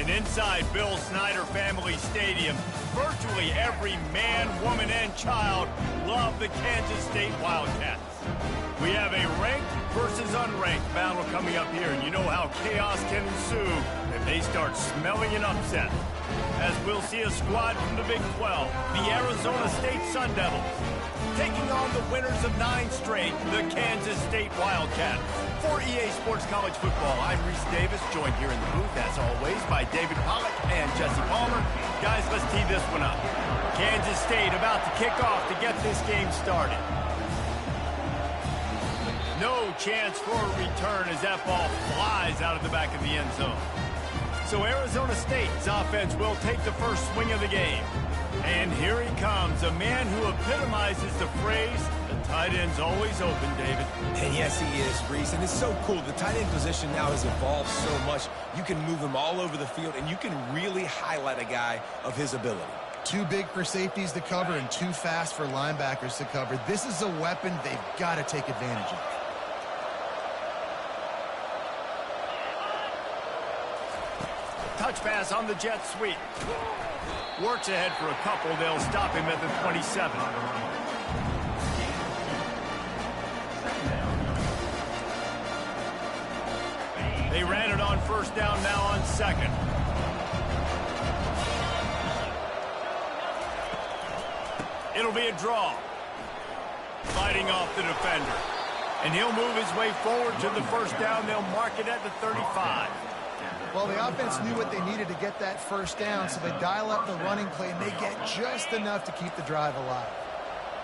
And inside Bill Snyder Family Stadium, virtually every man, woman, and child love the Kansas State Wildcats. We have a ranked versus unranked battle coming up here, and you know how chaos can ensue if they start smelling an upset. As we'll see a squad from the Big 12, the Arizona State Sun Devils, taking on the winners of 9 straight, the Kansas State Wildcats. For EA Sports College Football, I'm Reese Davis, joined here in the booth, as always, by David Pollack and Jesse Palmer. Guys, let's tee this one up. Kansas State about to kick off to get this game started. No chance for a return as that ball flies out of the back of the end zone. So Arizona State's offense will take the first swing of the game. And here he comes, a man who epitomizes the phrase, the tight end's always open, David. And yes, he is, Reese. And it's so cool. The tight end position now has evolved so much. You can move him all over the field, and you can really highlight a guy of his ability. Too big for safeties to cover and too fast for linebackers to cover. This is a weapon they've got to take advantage of. Touch pass on the jet sweep. Works ahead for a couple. They'll stop him at the 27. They ran it on first down, now on second. It'll be a draw. Fighting off the defender. And he'll move his way forward to the first down. They'll mark it at the 35. Well, the offense knew what they needed to get that first down, so they dial up the running play, and they get just enough to keep the drive alive.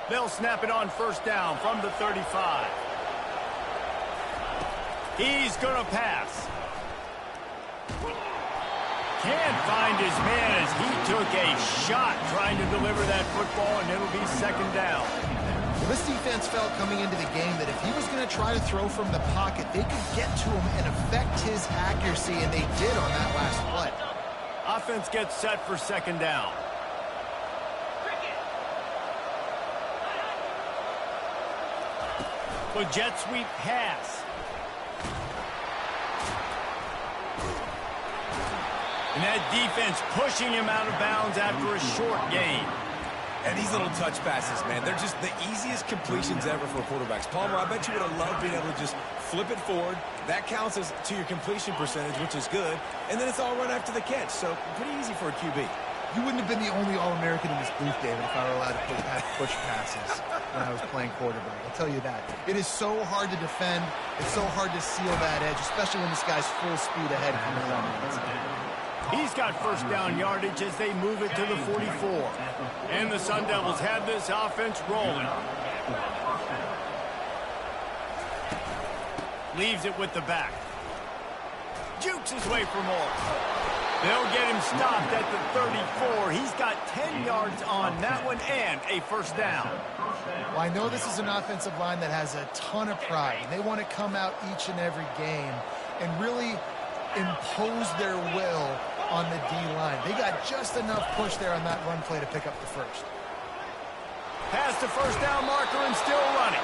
They'll snap it on first down from the 35. He's going to pass. Can't find his man as he took a shot trying to deliver that football, and it'll be second down. Well, this defense felt coming into the game that if he was going to try to throw from the pocket, they could get to him and affect his accuracy, and they did on that last play. Offense gets set for second down. The jet sweep pass. And that defense pushing him out of bounds after a short gain. And these little touch passes, man, they're just the easiest completions ever for quarterbacks. Palmer, I bet you would have loved being able to just flip it forward. That counts as to your completion percentage, which is good. And then it's all run after the catch, so pretty easy for a QB. You wouldn't have been the only All-American in this booth, David, if I were allowed to push passes when I was playing quarterback. I'll tell you that. It is so hard to defend. It's so hard to seal that edge, especially when this guy's full speed ahead coming around the outside. He's got first down yardage as they move it to the 44. And the Sun Devils have this offense rolling. Leaves it with the back. Jukes his way for more. They'll get him stopped at the 34. He's got 10 yards on that one and a first down. Well, I know this is an offensive line that has a ton of pride. They want to come out each and every game and really impose their will on the D-line. They got just enough push there on that run play to pick up the first. Past the first down marker and still running.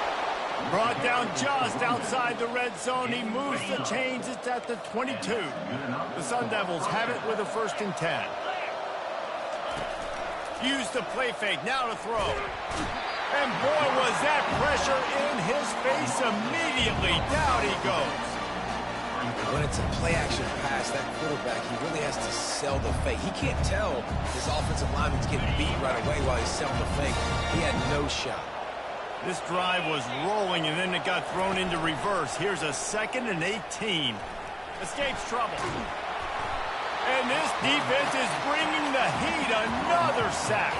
Brought down just outside the red zone. He moves the chains. It's at the 22. The Sun Devils have it with a 1st and 10. Use the play fake. Now to throw. And boy, was that pressure in his face immediately. Down he goes. When it's a play-action pass, that quarterback, he really has to sell the fake. He can't tell his offensive lineman's getting beat right away while he's selling the fake. He had no shot. This drive was rolling, and then it got thrown into reverse. Here's a 2nd and 18. Escapes trouble. And this defense is bringing the heat. Another sack.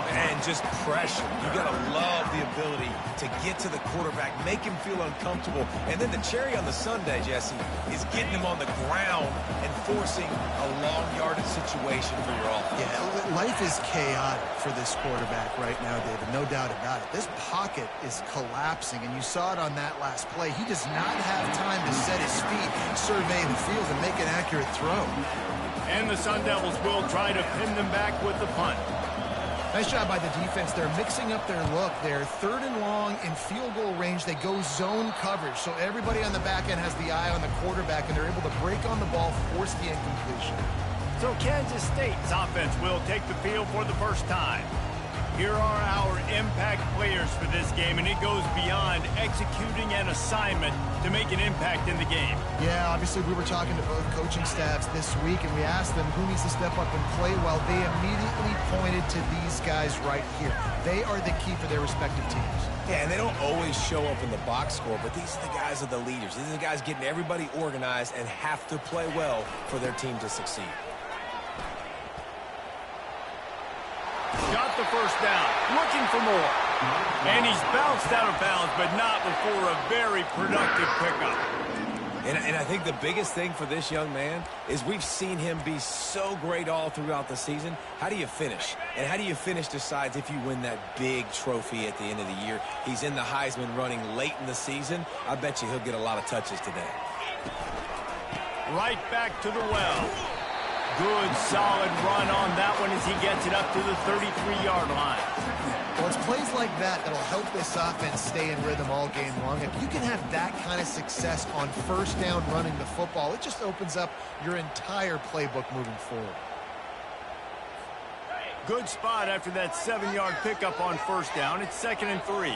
And just pressure. You got to love the ability to get to the quarterback, make him feel uncomfortable. And then the cherry on the sundae, Jesse, is getting him on the ground and forcing a long yardage situation for your offense. Yeah, life is chaotic for this quarterback right now, David. No doubt about it. This pocket is collapsing, and you saw it on that last play. He does not have time to set his feet, survey the field, and make an accurate throw. And the Sun Devils will try to pin them back with the punt. Nice job by the defense. They're mixing up their look. They're 3rd and long in field goal range. They go zone coverage, so everybody on the back end has the eye on the quarterback, and they're able to break on the ball, force the incompletion. So Kansas State's offense will take the field for the first time. Here are our impact players for this game, and it goes beyond executing an assignment to make an impact in the game. Yeah, obviously we were talking to both coaching staffs this week, and we asked them who needs to step up and play well. They immediately pointed to these guys right here. They are the key for their respective teams. Yeah, and they don't always show up in the box score, but these are the guys are the leaders. These are the guys getting everybody organized and have to play well for their team to succeed. Got the first down, looking for more. And he's bounced out of bounds, but not before a very productive pickup. And I think the biggest thing for this young man is we've seen him be so great all throughout the season. How do you finish? And how do you finish decides if you win that big trophy at the end of the year. He's in the Heisman running late in the season. I bet you he'll get a lot of touches today. Right back to the well. Good, solid run on that one as he gets it up to the 33-yard line. Well, it's plays like that that'll help this offense stay in rhythm all game long. If you can have that kind of success on first down running the football, it just opens up your entire playbook moving forward. Good spot after that 7-yard pickup on first down. It's 2nd and 3.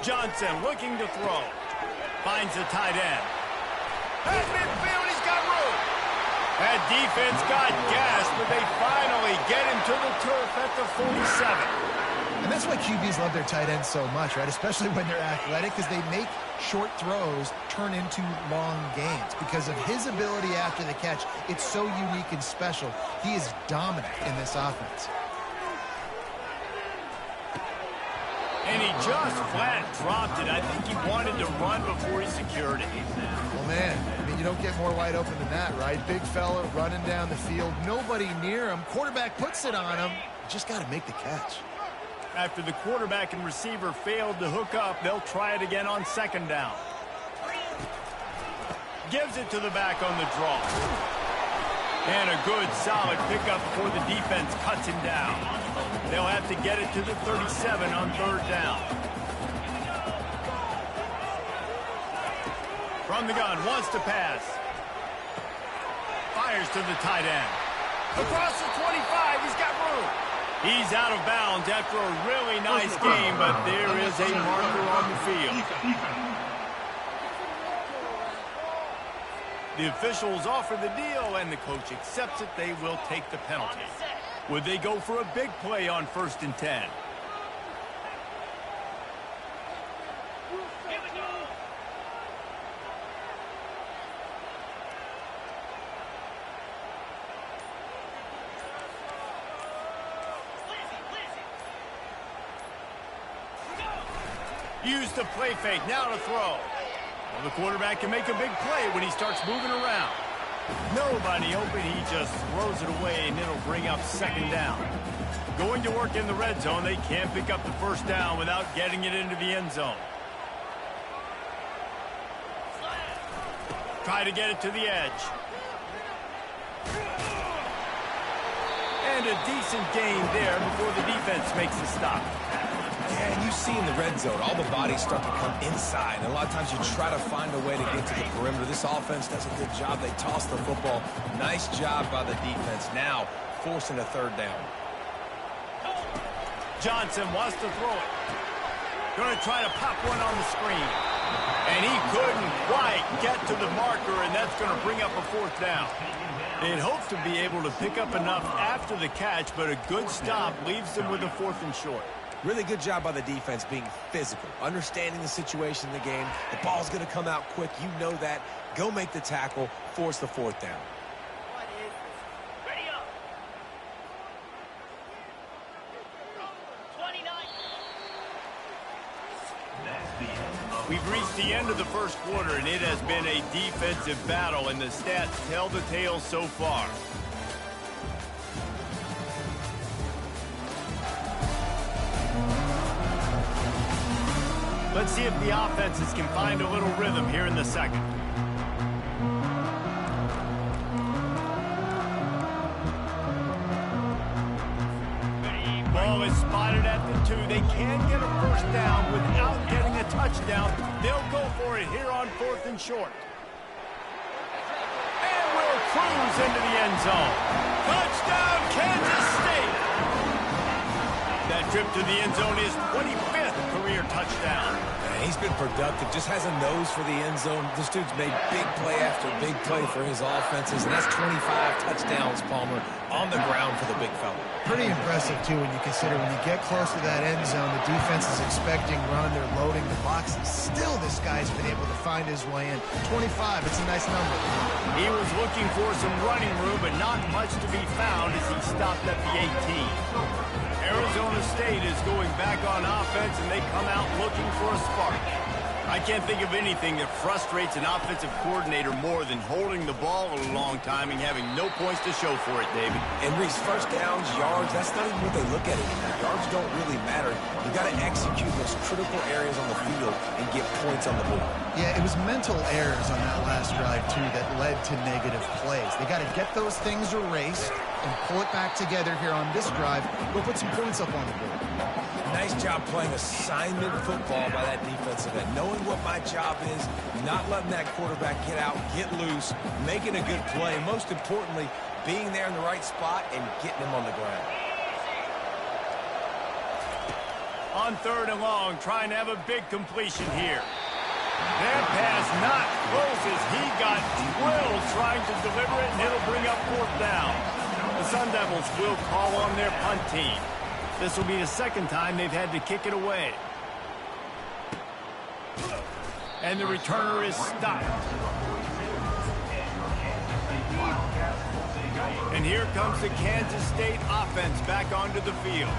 Johnson looking to throw. Finds the tight end. At midfield, he's got room. That defense got gas, but they finally get him to the turf at the 47. And that's why QBs love their tight ends so much, right? Especially when they're athletic, because they make short throws turn into long gains. Because of his ability after the catch, it's so unique and special. He is dominant in this offense. And he just flat dropped it. I think he wanted to run before he secured it. Well, man, I mean, you don't get more wide open than that, right? Big fella running down the field. Nobody near him. Quarterback puts it on him. Just got to make the catch. After the quarterback and receiver failed to hook up, they'll try it again on 2nd down. Gives it to the back on the draw. And a good, solid pickup before the defense cuts him down. They'll have to get it to the 37 on 3rd down. From the gun, wants to pass. Fires to the tight end. Across the 25, he's got room. He's out of bounds after a really nice game, but there is a marker on the field. The officials offer the deal, and the coach accepts it. They will take the penalty. Would they go for a big play on 1st and 10? Use the play fake, now to throw. Well, the quarterback can make a big play when he starts moving around. Nobody open, he just throws it away, and it'll bring up 2nd down. Going to work in the red zone, they can't pick up the 1st down without getting it into the end zone. Try to get it to the edge. And a decent gain there before the defense makes a stop. Yeah, and you see in the red zone, all the bodies start to come inside. And a lot of times you try to find a way to get to the perimeter. This offense does a good job. They toss the football. Nice job by the defense. Now forcing a 3rd down. Johnson wants to throw it. Going to try to pop one on the screen. And he couldn't quite get to the marker, and that's going to bring up a 4th down. They'd hoped to be able to pick up enough after the catch, but a good stop leaves them with a 4th and short. Really good job by the defense being physical, understanding the situation in the game. The ball's going to come out quick. You know that. Go make the tackle, force the 4th down. Ready up. 29. We've reached the end of the 1st quarter, and it has been a defensive battle, and the stats tell the tale so far. Let's see if the offenses can find a little rhythm here in the 2nd. is spotted at the 2. They can get a first down without getting a touchdown. They'll go for it here on 4th and short. And will cruise into the end zone. Touchdown, Kansas State! That trip to the end zone is 25th career touchdown. He's been productive, just has a nose for the end zone. This dude's made big play after big play for his offenses, and that's 25 touchdowns, Palmer, on the ground for the big fella. Pretty impressive, too, when you consider when you get close to that end zone, the defense is expecting run, they're loading the boxes. Still, this guy's been able to find his way in. 25, it's a nice number. He was looking for some running room, but not much to be found as he stopped at the 18. Arizona State is going back on offense, and they come out looking for a spark. I can't think of anything that frustrates an offensive coordinator more than holding the ball a long time and having no points to show for it, David. And Reese, first downs, yards, that's not even what they look at anymore. Yards don't really matter. You got to execute those critical areas on the field and get points on the board. Yeah, it was mental errors on that last drive, too, that led to negative plays. They got to get those things erased and pull it back together here on this drive. Go put some points up on the board. Nice job playing assignment football by that defensive end. Knowing what my job is, not letting that quarterback get out, get loose, making a good play. Most importantly, being there in the right spot and getting him on the ground. On 3rd and long, trying to have a big completion here. That pass not close as he got drilled trying to deliver it, and it'll bring up 4th down. The Sun Devils will call on their punt team. This will be the second time they've had to kick it away. And the returner is stopped. And here comes the Kansas State offense back onto the field.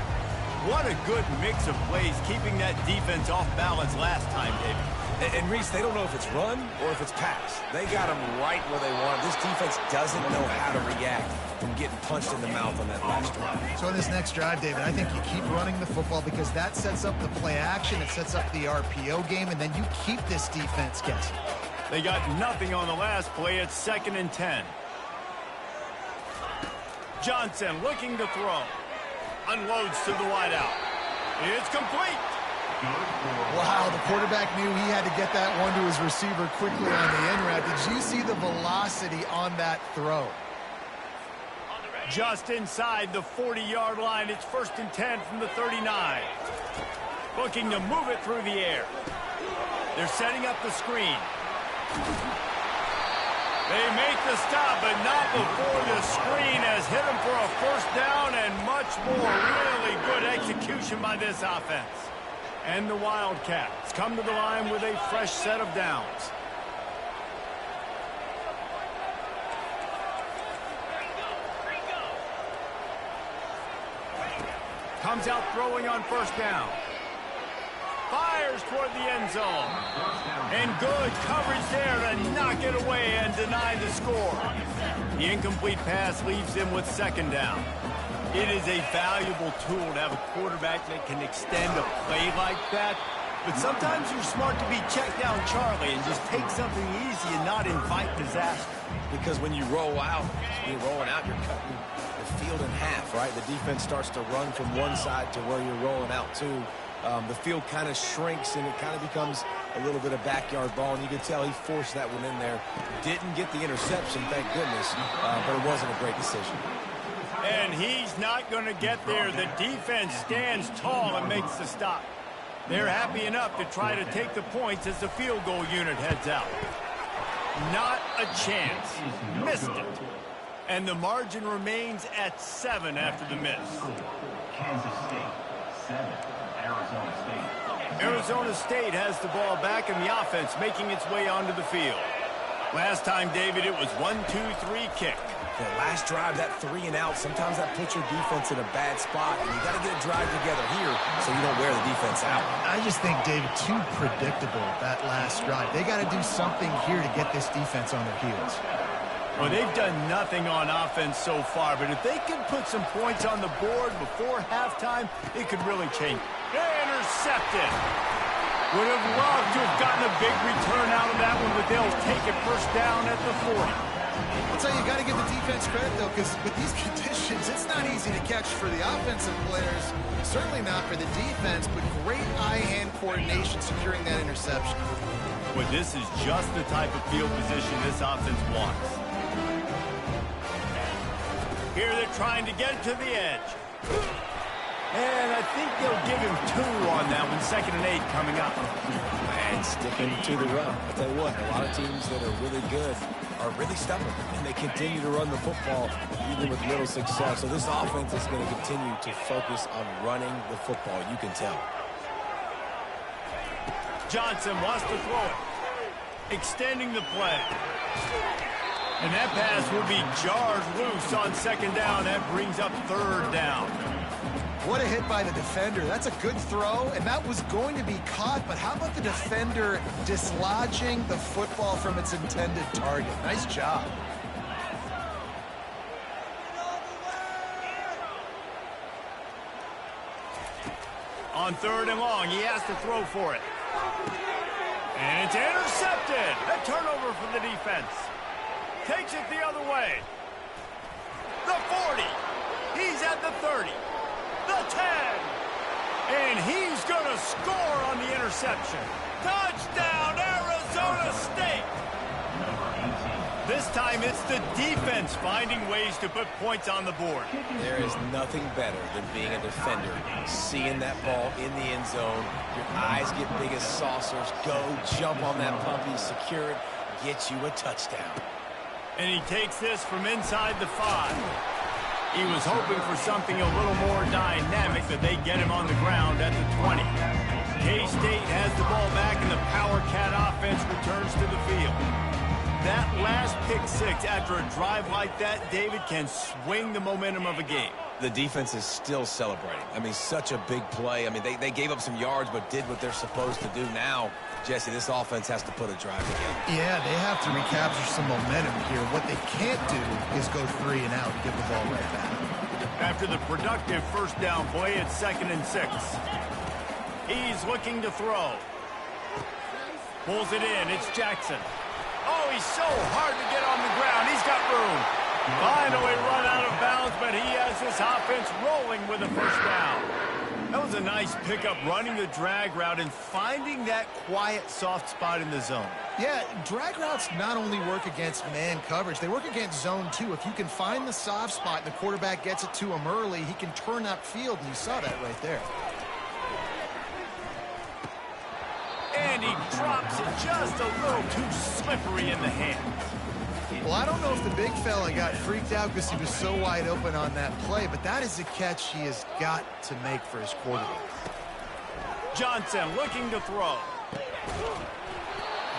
What a good mix of plays, keeping that defense off balance last time, David. And Reese, they don't know if it's run or if it's pass. They got them right where they want. This defense doesn't know how to react from getting punched in the mouth on that last drive. So in this next drive, David, I think you keep running the football because that sets up the play action, it sets up the RPO game, and then you keep this defense guessing. They got nothing on the last play. It's 2nd and 10. Johnson looking to throw. Unloads to the wideout. It's complete. Wow, the quarterback knew he had to get that one to his receiver quickly on the in route. Did you see the velocity on that throw? Just inside the 40-yard line. It's 1st and 10 from the 39. Looking to move it through the air. They're setting up the screen. They make the stop, but not before the screen has hit them for a 1st down and much more. Really good execution by this offense. And the Wildcats come to the line with a fresh set of downs. Comes out throwing on 1st down. Fires toward the end zone. And good coverage there to knock it away and deny the score. The incomplete pass leaves him with 2nd down. It is a valuable tool to have a quarterback that can extend a play like that. But sometimes you're smart to be check down Charlie and just take something easy and not invite disaster. Because when you roll out, you're cutting the field in half, right? The defense starts to run from one side to where you're rolling out to. The field kind of shrinks and it kind of becomes a little bit of backyard ball, and you can tell he forced that one in there. Didn't get the interception, thank goodness, but it wasn't a great decision. And he's not going to get there. The defense stands tall and makes the stop. They're happy enough to try to take the points as the field goal unit heads out. Not a chance. Missed it. And the margin remains at 7 after the miss. Kansas State, 7. Arizona State. Arizona State has the ball back in the offense, making its way onto the field. Last time, David, it was 1-2-3 kick. The last drive, that 3 and out, sometimes that puts your defense in a bad spot, and you got to get a drive together here so you don't wear the defense out. I just think, David, too predictable that last drive. They got to do something here to get this defense on their heels. Well, they've done nothing on offense so far, but if they can put some points on the board before halftime, it could really change. Intercepted. Would have loved to have gotten a big return out of that one, but they'll take it 1st down at the 40. I'll tell you, you got to give the defense credit, though, because with these conditions, it's not easy to catch for the offensive players. Certainly not for the defense, but great eye-hand coordination securing that interception. But this is just the type of field position this offense wants. Here they're trying to get to the edge. And I think they'll give him 2 on that one. 2nd and 8 coming up. And sticking to the run. I'll tell you what, a lot of teams that are really good are really stubborn, and they continue to run the football even with little success. So this offense is going to continue to focus on running the football. You can tell. Johnson wants to throw it. Extending the play. And that pass will be jarred loose on 2nd down. That brings up 3rd down. What a hit by the defender. That's a good throw, and that was going to be caught, but how about the defender dislodging the football from its intended target? Nice job. On 3rd and long, he has to throw for it. And it's intercepted. A turnover for the defense. Takes it the other way. The 40. He's at the 30. The 10. And he's going to score on the interception. Touchdown, Arizona State. This time it's the defense finding ways to put points on the board. There is nothing better than being a defender, seeing that ball in the end zone. Your eyes get big as saucers. Go, jump on that puppy, secure it, get you a touchdown. And he takes this from inside the 5. He was hoping for something a little more dynamic, that they get him on the ground at the 20. K-State has the ball back, and the Power Cat offense returns to the field. That last pick 6 after a drive like that, David, can swing the momentum of a game. The defense is still celebrating. I mean, such a big play. I mean, they gave up some yards but did what they're supposed to do. Now, Jesse, this offense has to put a drive together. Yeah, they have to recapture some momentum here. What they can't do is go 3 and out and give the ball right back. After the productive 1st down play, it's 2nd and 6. He's looking to throw. Pulls it in. It's Jackson. Oh, he's so hard to get on the ground. He's got room. Finally run out of bounds, but he has this offense rolling with a 1st down. That was a nice pickup, running the drag route and finding that quiet, soft spot in the zone. Yeah, drag routes not only work against man coverage, they work against zone too. If you can find the soft spot and the quarterback gets it to him early, he can turn upfield, and you saw that right there. And he drops it just a little too slippery in the hands. Well, I don't know if the big fella got freaked out because he was so wide open on that play, but that is a catch he has got to make for his quarterback. Johnson looking to throw.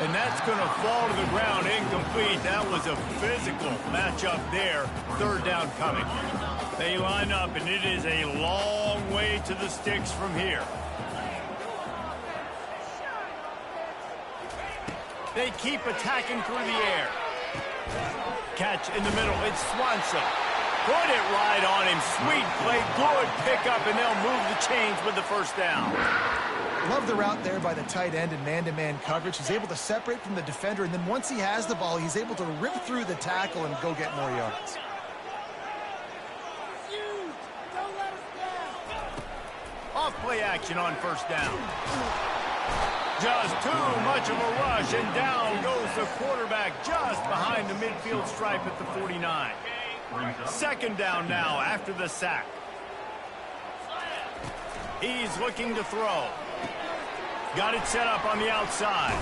And that's going to fall to the ground, incomplete. That was a physical matchup there. 3rd down coming. They line up, and it is a long way to the sticks from here. They keep attacking through the air. Catch in the middle. It's Swanson. Put it right on him. Sweet play. Good pickup, and they'll move the chains with the 1st down. Love the route there by the tight end in man-to-man coverage. He's able to separate from the defender, and then once he has the ball, he's able to rip through the tackle and go get more yards. Off play action on 1st down. Just too much of a rush, and down goes the quarterback just behind the midfield stripe at the 49. 2nd down now after the sack. He's looking to throw. Got it set up on the outside.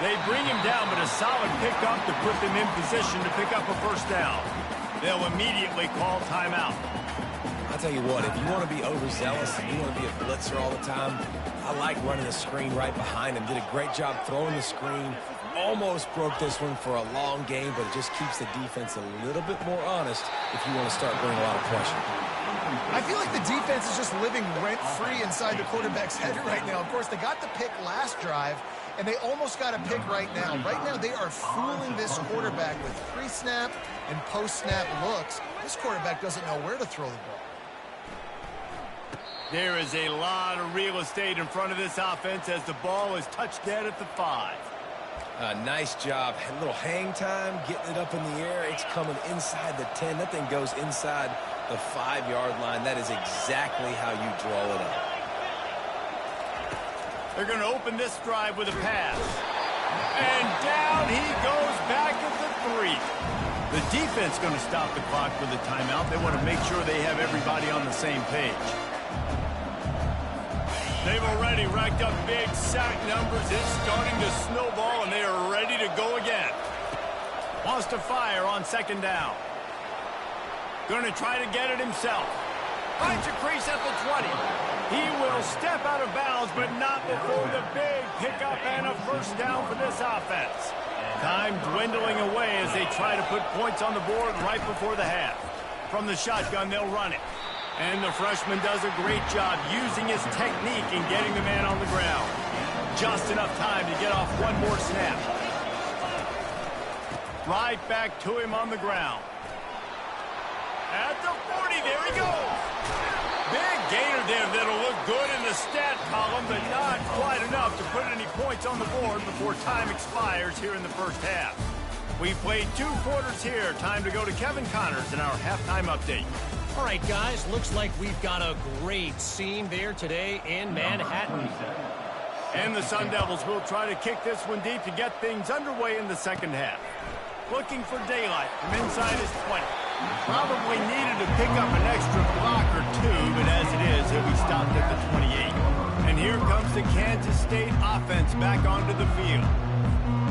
They bring him down, but a solid pickup to put them in position to pick up a 1st down. They'll immediately call timeout. I'll tell you what, if you want to be overzealous and you want to be a blitzer all the time, I like running the screen right behind him. Did a great job throwing the screen. Almost broke this one for a long game, but it just keeps the defense a little bit more honest if you want to start bringing a lot of pressure. I feel like the defense is just living rent-free inside the quarterback's head right now. Of course, they got the pick last drive, and they almost got a pick right now. Right now, they are fooling this quarterback with pre-snap and post-snap looks. This quarterback doesn't know where to throw the ball. There is a lot of real estate in front of this offense as the ball is touched dead at the 5. Nice job. A little hang time, getting it up in the air. It's coming inside the 10. That thing goes inside the 5-yard line. That is exactly how you draw it up. They're going to open this drive with a pass. And down he goes back at the 3. The defense going to stop the clock for the timeout. They want to make sure they have everybody on the same page. They've already racked up big sack numbers. It's starting to snowball, and they are ready to go again. Wants to fire on 2nd down. Going to try to get it himself. Finds a crease at the 20. He will step out of bounds, but not before the big pickup and a first down for this offense. Time dwindling away as they try to put points on the board right before the half. From the shotgun, they'll run it. And the freshman does a great job using his technique and getting the man on the ground. Just enough time to get off one more snap. Right back to him on the ground. At the 40, there he goes. Big gainer there that'll look good in the stat column, but not quite enough to put any points on the board before time expires here in the first half. We played 2 quarters here. Time to go to Kevin Connors in our halftime update. All right, guys, looks like we've got a great scene there today in Manhattan. And the Sun Devils will try to kick this one deep to get things underway in the second half. Looking for daylight from inside his 20. Probably needed to pick up an extra block or 2, but as it is, he'll be stopped at the 28. And here comes the Kansas State offense back onto the field.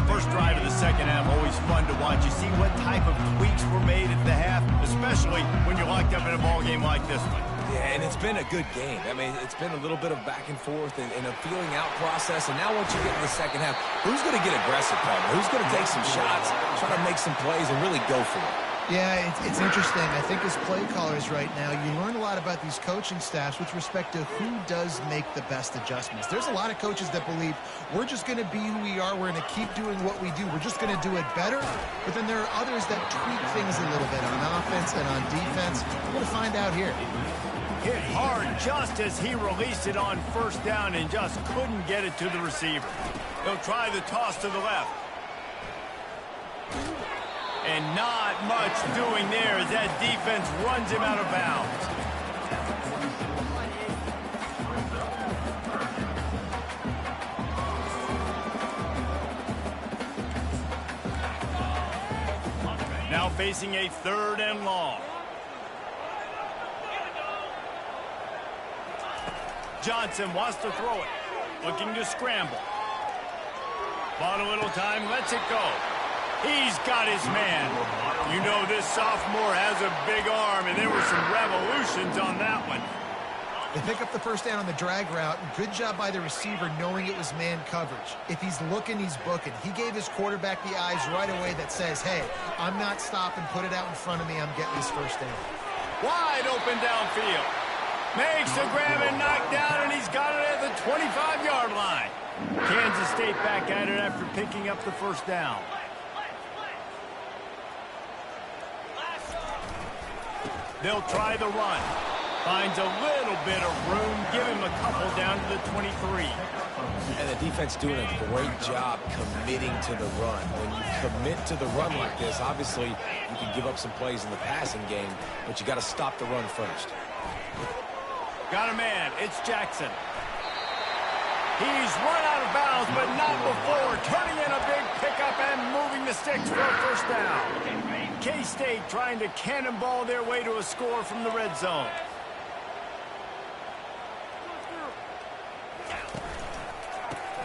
First drive of the second half, always fun to watch. You see what type of tweaks were made at the half, especially when you're locked up in a ball game like this one. Yeah, and it's been a good game. I mean, it's been a little bit of back and forth and a feeling out process. And now once you get in the second half, who's going to get aggressive, Palmer? Who's going to take some shots, try to make some plays, and really go for it? Yeah, it's interesting. I think as play callers right now, you learn a lot about these coaching staffs with respect to who does make the best adjustments. There's a lot of coaches that believe we're just going to be who we are. We're going to keep doing what we do. We're just going to do it better. But then there are others that tweak things a little bit on offense and on defense. We're going to find out here. Hit hard just as he released it on first down and just couldn't get it to the receiver. He'll try the toss to the left. And not much doing there as that defense runs him out of bounds. Now facing a 3rd and long. Johnson wants to throw it. Looking to scramble. Bought a little time, lets it go. He's got his man. You know this sophomore has a big arm, and there were some revolutions on that one. They pick up the first down on the drag route. Good job by the receiver knowing it was man coverage. If he's looking, he's booking. He gave his quarterback the eyes right away that says, hey, I'm not stopping. Put it out in front of me. I'm getting this first down. Wide open downfield. Makes the grab and knock down, and he's got it at the 25-yard line. Kansas State back at it after picking up the first down. They'll try the run. Finds a little bit of room. Give him a couple down to the 23. And the defense doing a great job committing to the run. When you commit to the run like this, obviously you can give up some plays in the passing game, but you got to stop the run first. Got a man. It's Jackson. He's run out of bounds, but not before. Turning in a big pickup and moving the sticks for a first down. K-State trying to cannonball their way to a score from the red zone.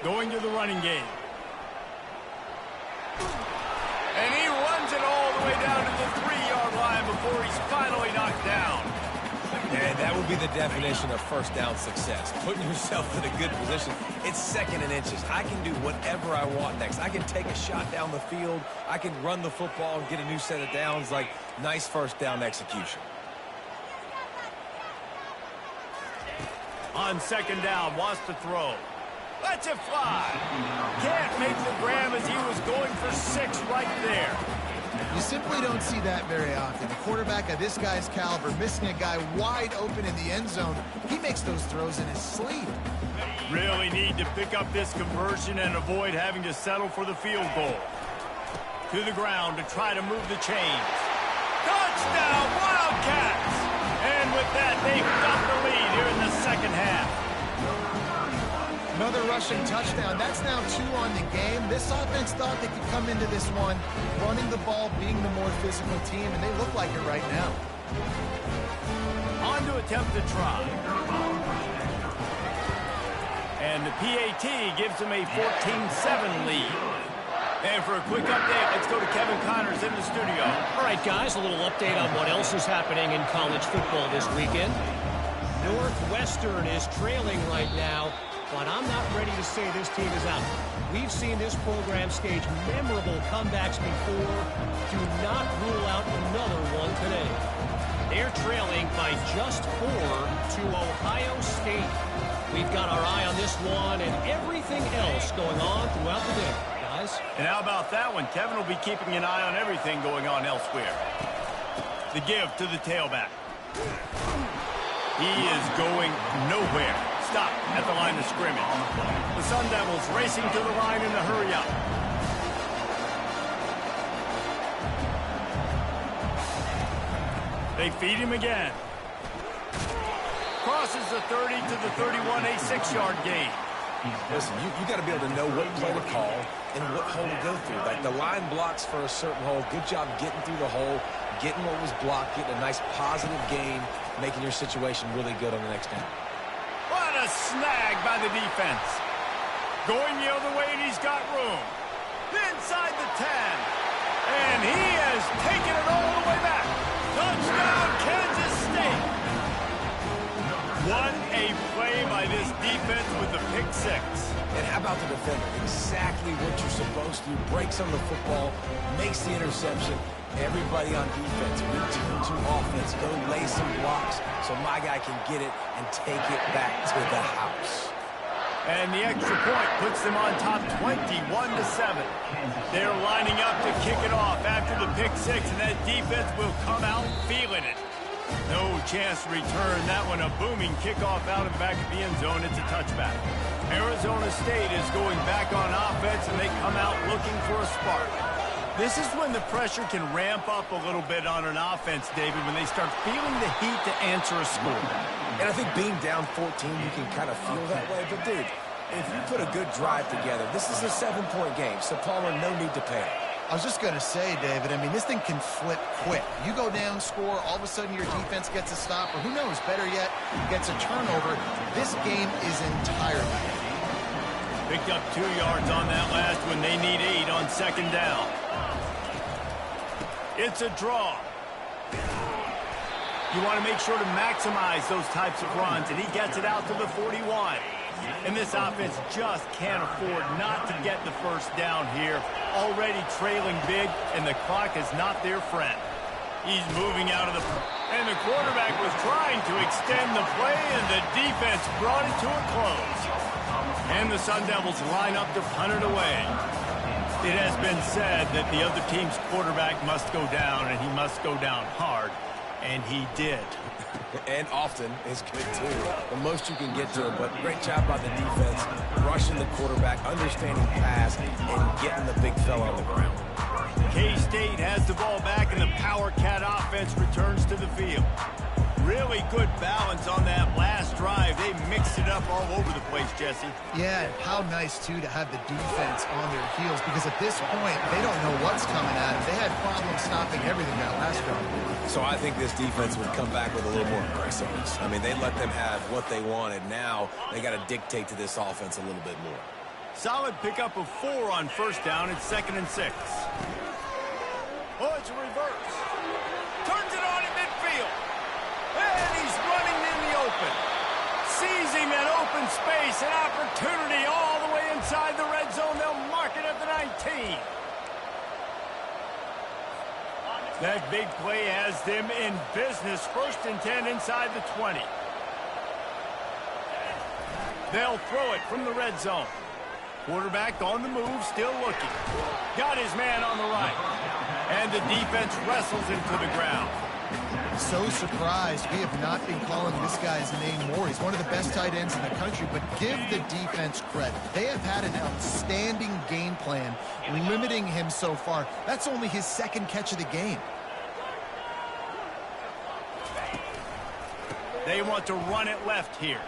Going to the running game. And he runs it all the way down to the 3-yard line before he's finally knocked down. And that would be the definition of first down success. Putting yourself in a good position. It's 2nd and inches. I can do whatever I want next. I can take a shot down the field. I can run the football and get a new set of downs. Like, nice first down execution. On 2nd down, wants to throw. Lets it fly. Can't make the grab as he was going for 6 right there. You simply don't see that very often. A quarterback of this guy's caliber missing a guy wide open in the end zone. He makes those throws in his sleep. Really need to pick up this conversion and avoid having to settle for the field goal. To the ground to try to move the chains. Touchdown, Wildcats! And with that, they've got the lead here in the second half. Another rushing touchdown. That's now 2 on the game. This offense thought they could come into this one running the ball, being the more physical team, and they look like it right now. On to attempt to try. And the PAT gives them a 14-7 lead. And for a quick update, let's go to Kevin Connors in the studio. All right, guys, a little update on what else is happening in college football this weekend. Northwestern is trailing right now, but I'm not ready to say this team is out. We've seen this program stage memorable comebacks before. Do not rule out another one today. They're trailing by just 4 to Ohio State. We've got our eye on this one and everything else going on throughout the day, guys. And how about that one? Kevin will be keeping an eye on everything going on elsewhere. The give to the tailback. He is going nowhere. Stop at the line of scrimmage. The Sun Devils racing to the line in a hurry up. They feed him again. Crosses the 30 to the 31, a 6-yard gain. Listen, you got to be able to know what play to call and what hole to go through. Like the line blocks for a certain hole. Good job getting through the hole, getting what was blocked, getting a nice positive gain, making your situation really good on the next down. What a snag by the defense. Going the other way, and he's got room. Inside the 10. And he has taken it all the way back. Touchdown, Kansas State. What a play by this defense with the pick 6. And how about the defender? Exactly what you're supposed to do. Breaks on the football, makes the interception. Everybody on defense, reach to offense, go lay some blocks so my guy can get it and take it back to the house. And the extra point puts them on top 21-7. They're lining up to kick it off after the pick 6, and that defense will come out feeling it. No chance to return that one. A booming kickoff out of the back of the end zone. It's a touchback. Arizona State is going back on offense, and they come out looking for a spark. This is when the pressure can ramp up a little bit on an offense, David, when they start feeling the heat to answer a score. And I think being down 14, you can kind of feel that way. But, dude, if you put a good drive together, this is a 7-point game. So, Palmer, no need to panic. I was just going to say, David, I mean, this thing can flip quick. You go down, score, all of a sudden your defense gets a stop, or who knows, better yet, gets a turnover. This game is entirely. Picked up 2 yards on that last one. They need 8 on second down. It's a draw. You want to make sure to maximize those types of runs, and he gets it out to the 41. And this offense just can't afford not to get the first down here. Already trailing big, and the clock is not their friend. He's moving out of the... And the quarterback was trying to extend the play, and the defense brought it to a close. And the Sun Devils line up to punt it away. It has been said that the other team's quarterback must go down, and he must go down hard. And he did. And often is good, too. The most you can get to him, but great job by the defense, rushing the quarterback, understanding pass, and getting the big fella on the ground. K-State has the ball back, and the Power Cat offense returns to the field. Really good balance on that last drive. They mixed it up all over the place, Jesse. Yeah, how nice, too, to have the defense on their heels, because at this point, they don't know what's coming at them. They had problems stopping everything that last drive. So I think this defense would come back with a little more aggressiveness. I mean, they let them have what they wanted. Now they got to dictate to this offense a little bit more. Solid pickup of 4 on first down. It's 2nd and 6. Oh, it's a reverse. Turns it on in midfield. And he's running in the open. Seizing that open space, an opportunity all the way inside the red zone. They'll mark it at the 19. That big play has them in business. 1st and 10 inside the 20. They'll throw it from the red zone. Quarterback on the move, still looking. Got his man on the right. And the defense wrestles him to the ground. So surprised we have not been calling this guy's name more. He's one of the best tight ends in the country, but give the defense credit. They have had an outstanding game plan limiting him so far. That's only his second catch of the game. They want to run it left here.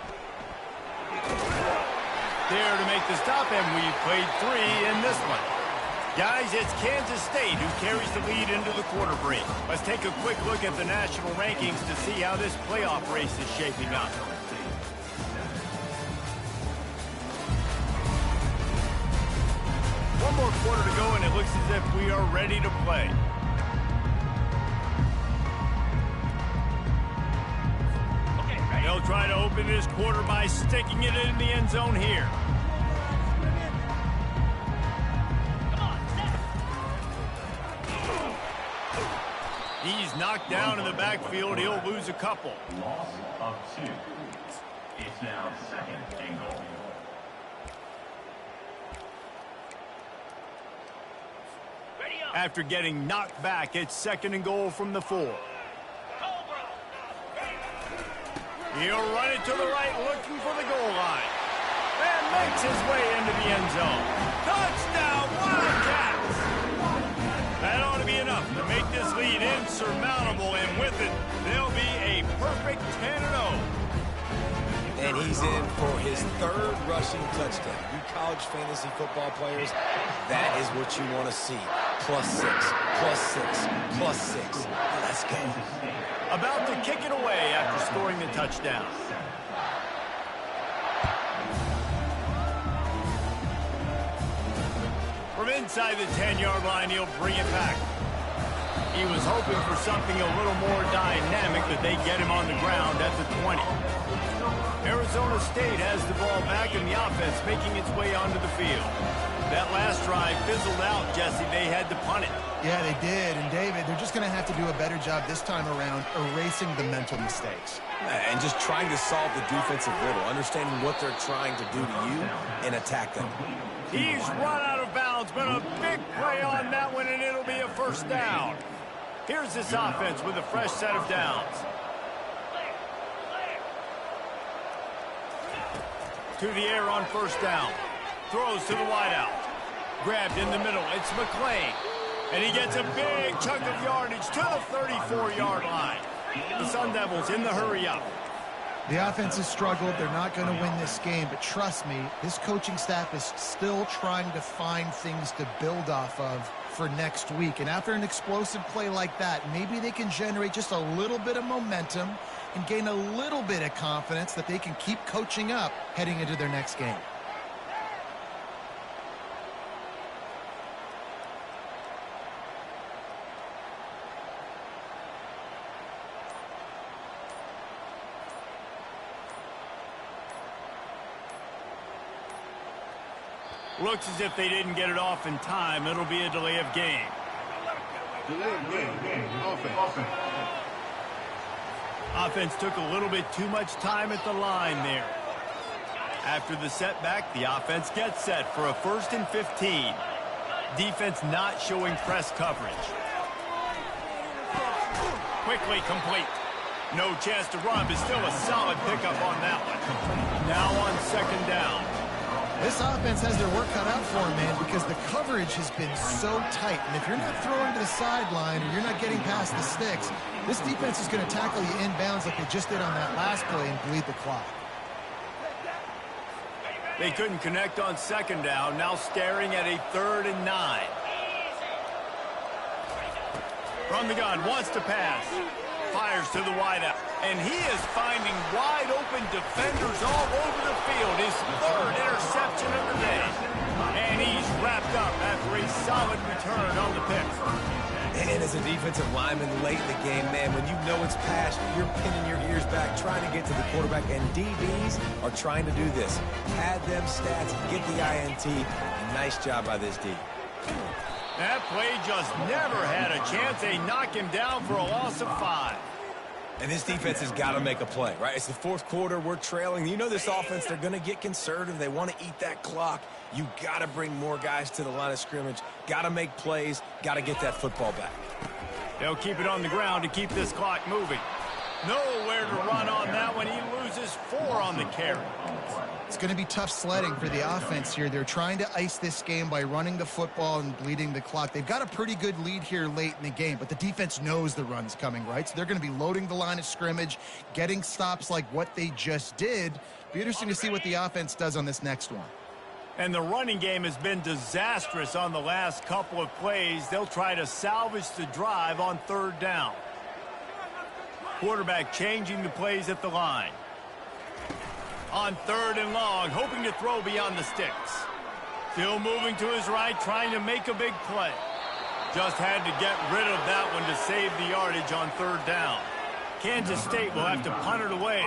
There to make the stop, and we've played 3 in this one. Guys, it's Kansas State who carries the lead into the quarter break. Let's take a quick look at the national rankings to see how this playoff race is shaping up. One more quarter to go, and it looks as if we are ready to play. They'll try to open this quarter by sticking it in the end zone here. He's knocked down in the backfield. He'll lose a couple. Loss of 2. It's now 2nd and goal. After getting knocked back, it's 2nd and goal from the 4. He'll run it to the right, looking for the goal line. And makes his way into the end zone. Touchdown, Wildcats! That ought to be enough to make this lead insurmountable, and with it, they'll be a perfect 10-0. And he's in for his 3rd rushing touchdown. You college fantasy football players, that is what you want to see. +6, +6, +6. Let's go. About to kick it away after scoring the touchdown. From inside the 10-yard line, he'll bring it back. He was hoping for something a little more dynamic, but they get him on the ground at the 20. Arizona State has the ball back, and the offense making its way onto the field. That last drive fizzled out, Jesse. They had to punt it. Yeah, they did. And, David, they're just going to have to do a better job this time around erasing the mental mistakes. And just trying to solve the defensive riddle, understanding what they're trying to do to you and attack them. He's run out of bounds, but a big play on that one, and it'll be a 1st down. Here's this offense with a fresh set of downs. To the air on 1st down. Throws to the wideout. Grabbed in the middle. It's McClain. And he gets a big chunk of yardage to the 34-yard line. The Sun Devils in the hurry-up. The offense has struggled. They're not going to win this game. But trust me, this coaching staff is still trying to find things to build off of for next week. And after an explosive play like that, maybe they can generate just a little bit of momentum and gain a little bit of confidence that they can keep coaching up heading into their next game. Looks as if they didn't get it off in time. It'll be a delay of game. Offense took a little bit too much time at the line there. After the setback, the offense gets set for a 1st and 15. Defense not showing press coverage. Quickly complete. No chance to run, but still a solid pickup on that one. Now on 2nd down. This offense has their work cut out for them, man, because the coverage has been so tight. And if you're not throwing to the sideline or you're not getting past the sticks, this defense is going to tackle you inbounds like they just did on that last play and bleed the clock. They couldn't connect on 2nd down, now staring at a 3rd and 9. From the gun, wants to pass. Fires to the wideout. And he is finding wide-open defenders all over the field. His 3rd interception of the day. And he's wrapped up after a solid return on the pick. And as a defensive lineman late in the game, man, when you know it's past, you're pinning your ears back, trying to get to the quarterback. And DBs are trying to do this. Pad them stats, get the INT. Nice job by this D. That play just never had a chance. They knock him down for a loss of 5. And this defense has got to make a play, right? It's the 4th quarter. We're trailing. You know this offense, they're going to get conservative. They want to eat that clock. You got to bring more guys to the line of scrimmage. Got to make plays. Got to get that football back. They'll keep it on the ground to keep this clock moving. Nowhere to run on that one. He loses 4 on the carry. It's going to be tough sledding for the offense here. They're trying to ice this game by running the football and bleeding the clock. They've got a pretty good lead here late in the game, but the defense knows the run's coming, right? So they're going to be loading the line of scrimmage, getting stops like what they just did. Be interesting to see what the offense does on this next one. And the running game has been disastrous on the last couple of plays. They'll try to salvage the drive on 3rd down. Quarterback changing the plays at the line. On 3rd and long, hoping to throw beyond the sticks. Still moving to his right, trying to make a big play. Just had to get rid of that one to save the yardage on 3rd down. Kansas State will have to punt it away.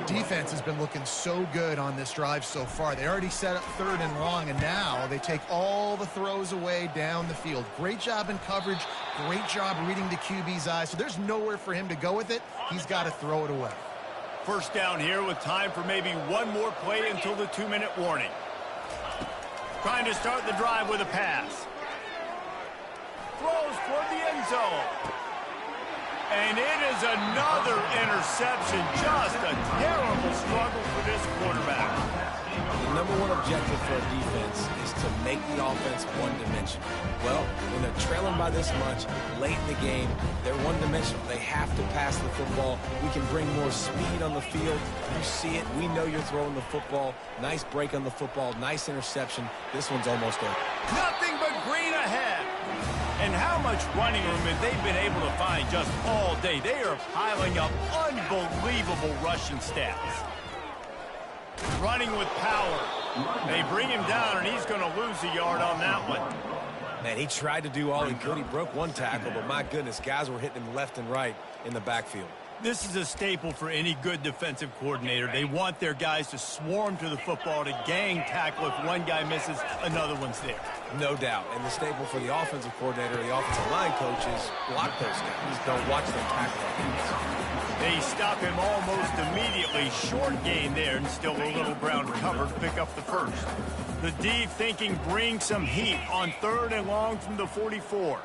Defense has been looking so good on this drive so far. They already set up 3rd and long, and now they take all the throws away down the field. Great job in coverage. Great job reading the QB's eyes. So there's nowhere for him to go with it. He's got to throw it away. 1st down here with time for maybe one more play until the 2-minute warning. Trying to start the drive with a pass. Throws toward the end zone. And it is another interception. Just a terrible struggle for this quarterback. The #1 objective for a defense is to make the offense one-dimensional. Well, when they're trailing by this much late in the game, they're one-dimensional. They have to pass the football. We can bring more speed on the field. You see it. We know you're throwing the football. Nice break on the football. Nice interception. This one's almost over. Nothing but green ahead. And how much running room have they been able to find just all day? They are piling up unbelievable rushing stats. Running with power. They bring him down, and he's going to lose a yard on that one. Man, he tried to do all he could. He broke one tackle, but my goodness, guys were hitting him left and right in the backfield. This is a staple for any good defensive coordinator. They want their guys to swarm to the football, to gang tackle. If one guy misses, another one's there. No doubt. And the staple for the offensive coordinator, the offensive line coach, is block those guys. Don't watch them tackle them. They stop him almost immediately. Short gain there, and still a little ground cover to pick up the first. The D thinking bring some heat on 3rd and long from the 44.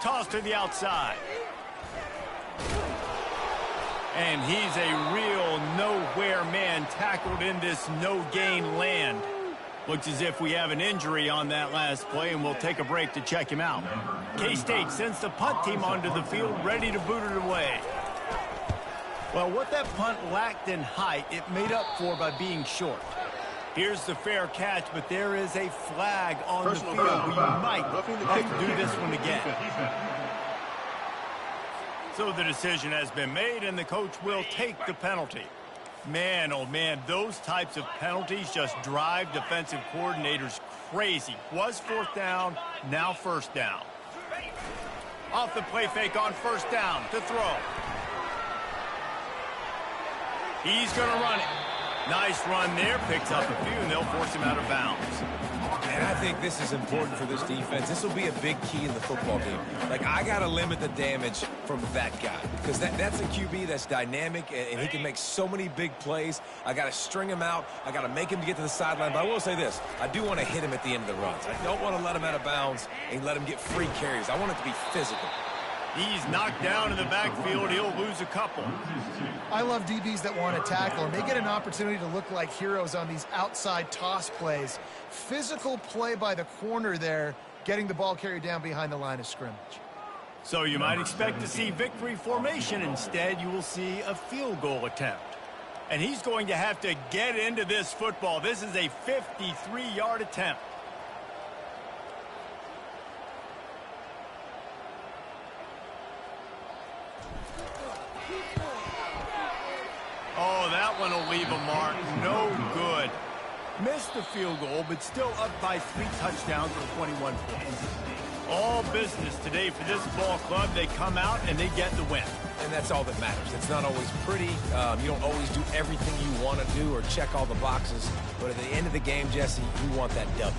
Toss to the outside. And he's a real nowhere man tackled in this no-gain land. Looks as if we have an injury on that last play, and we'll take a break to check him out. K-State sends the punt team onto the field, ready to boot it away. Well, what that punt lacked in height, it made up for by being short. Here's the fair catch, but there is a flag on the field. We might have to do this one again. So the decision has been made, and the coach will take the penalty. Man, oh man, those types of penalties just drive defensive coordinators crazy. Was 4th down, now 1st down. Off the play fake on 1st down to throw. He's going to run it. Nice run there, picks up a few, and they'll force him out of bounds. And I think this is important for this defense. This will be a big key in the football game. Like, I got to limit the damage from that guy, because that's a QB that's dynamic, and he can make so many big plays. I got to string him out. I got to make him get to the sideline. But I will say this. I do want to hit him at the end of the runs. I don't want to let him out of bounds and let him get free carries. I want it to be physical. He's knocked down in the backfield. He'll lose a couple. I love DBs that want to tackle, and they get an opportunity to look like heroes on these outside toss plays. Physical play by the corner there, getting the ball carried down behind the line of scrimmage. So you might expect to see victory formation. Instead, you will see a field goal attempt. And he's going to have to get into this football. This is a 53-yard attempt. Oh, that one will leave a mark. No good. Missed the field goal, but still up by 3 touchdowns for 21 points. All business today for this ball club. They come out and they get the win. And that's all that matters. It's not always pretty. You don't always do everything you want to do or check all the boxes. But at the end of the game, Jesse, you want that W.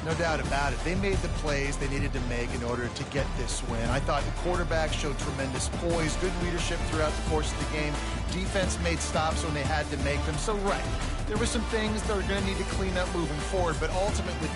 No doubt about it. They made the plays they needed to make in order to get this win. I thought the quarterback showed tremendous poise, good leadership throughout the course of the game. Defense made stops when they had to make them. So, right, there were some things that are going to need to clean up moving forward, but ultimately